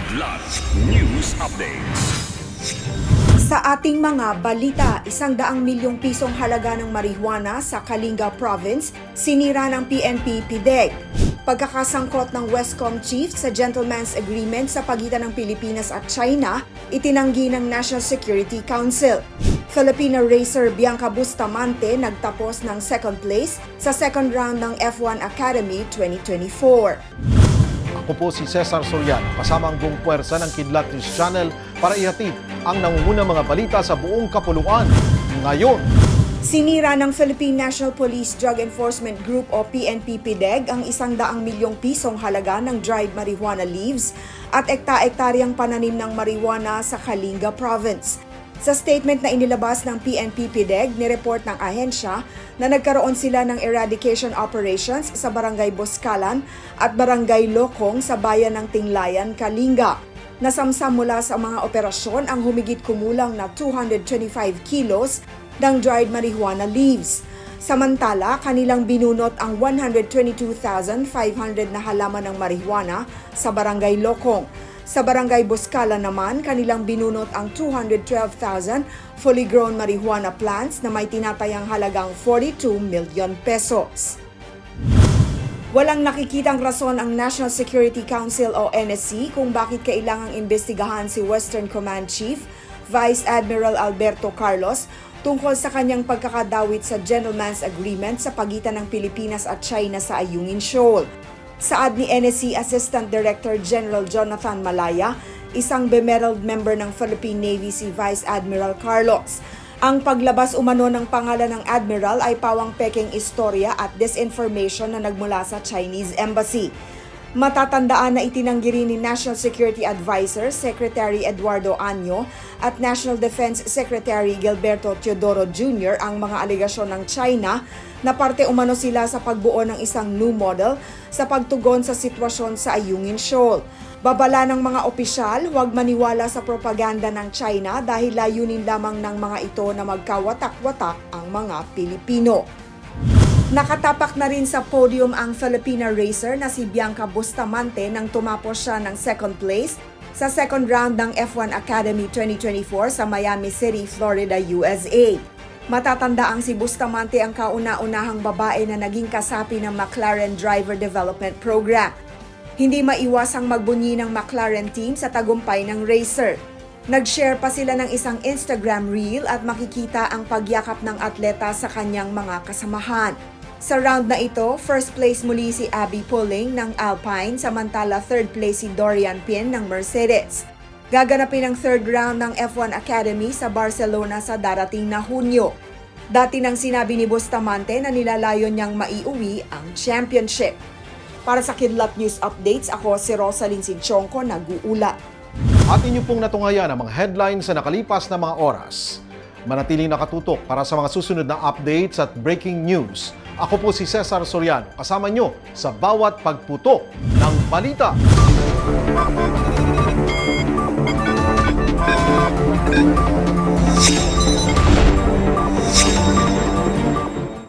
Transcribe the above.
Kidlat News Updates. Sa ating mga balita, 100 milyong pisong halaga ng marijuana sa Kalinga Province, sinira ng PNP PDEG. Pagkakasangkot ng Westcom Chief sa Gentleman's Agreement sa pagitan ng Pilipinas at China, itinanggi ng National Security Council. Filipino racer Bianca Bustamante nagtapos ng second place sa second round ng F1 Academy 2024. Ako po si Cesar Soriano, kasama ang buong puwersa ng Kidlat News Channel para ihatid ang nangungunang mga balita sa buong kapuluan ngayon. Sinira ng Philippine National Police Drug Enforcement Group o PNP PDEG ang 100 milyong pisong halaga ng dried marijuana leaves at ekta-ektaryang pananim ng marijuana sa Kalinga Province. Sa statement na inilabas ng PNP PDEG, nireport ng ahensya na nagkaroon sila ng eradication operations sa Barangay Boscalan at Barangay Lokong sa bayan ng Tinglayan, Kalinga. Nasamsam mula sa mga operasyon ang humigit kumulang na 225 kilos ng dried marijuana leaves. Samantala, kanilang binunot ang 122,500 na halaman ng marijuana sa Barangay Lokong. Sa Barangay Boscalan naman, kanilang binunot ang 212,000 fully grown marijuana plants na may tinatayang halagang 42 million pesos. Walang nakikitang rason ang National Security Council o NSC kung bakit kailangang imbestigahan si Western Command Chief Vice Admiral Alberto Carlos tungkol sa kanyang pagkakadawit sa Gentleman's Agreement sa pagitan ng Pilipinas at China sa Ayungin Shoal. Saad ni NSC Assistant Director General Jonathan Malaya, isang bemedaled member ng Philippine Navy si Vice Admiral Carlos. Ang paglabas umano ng pangalan ng Admiral ay pawang peking istorya at disinformation na nagmula sa Chinese Embassy. Matatandaan na itinanggi rin ni National Security Advisor Secretary Eduardo Año at National Defense Secretary Gilberto Teodoro Jr. ang mga alegasyon ng China na parte umano sila sa pagbuo ng isang new model sa pagtugon sa sitwasyon sa Ayungin Shoal. Babala ng mga opisyal, huwag maniwala sa propaganda ng China dahil layunin lamang ng mga ito na magkawatak-watak ang mga Pilipino. Nakatapak na rin sa podium ang Filipina racer na si Bianca Bustamante nang tumapos siya ng second place sa second round ng F1 Academy 2024 sa Miami City, Florida, USA. Matatandaang si Bustamante ang kauna-unahang babae na naging kasapi ng McLaren Driver Development Program. Hindi maiwasang magbunyi ng McLaren team sa tagumpay ng racer. Nag-share pa sila ng isang Instagram reel at makikita ang pagyakap ng atleta sa kanyang mga kasamahan. Sa round na ito, first place muli si Abby Pulling ng Alpine, samantala third place si Dorian Pin ng Mercedes. Gaganapin ang third round ng F1 Academy sa Barcelona sa darating na Hunyo. Dati nang sinabi ni Bustamante na nilalayon niyang maiuwi ang championship. Para sa Kidlat News Updates, ako si Rosalyn Sinchonko, nag-uula. At inyo pong natungayan ang mga headlines sa nakalipas na mga oras. Manatiling nakatutok para sa mga susunod na updates at breaking news. Ako po si Cesar Soriano, kasama nyo sa bawat pagputok ng balita.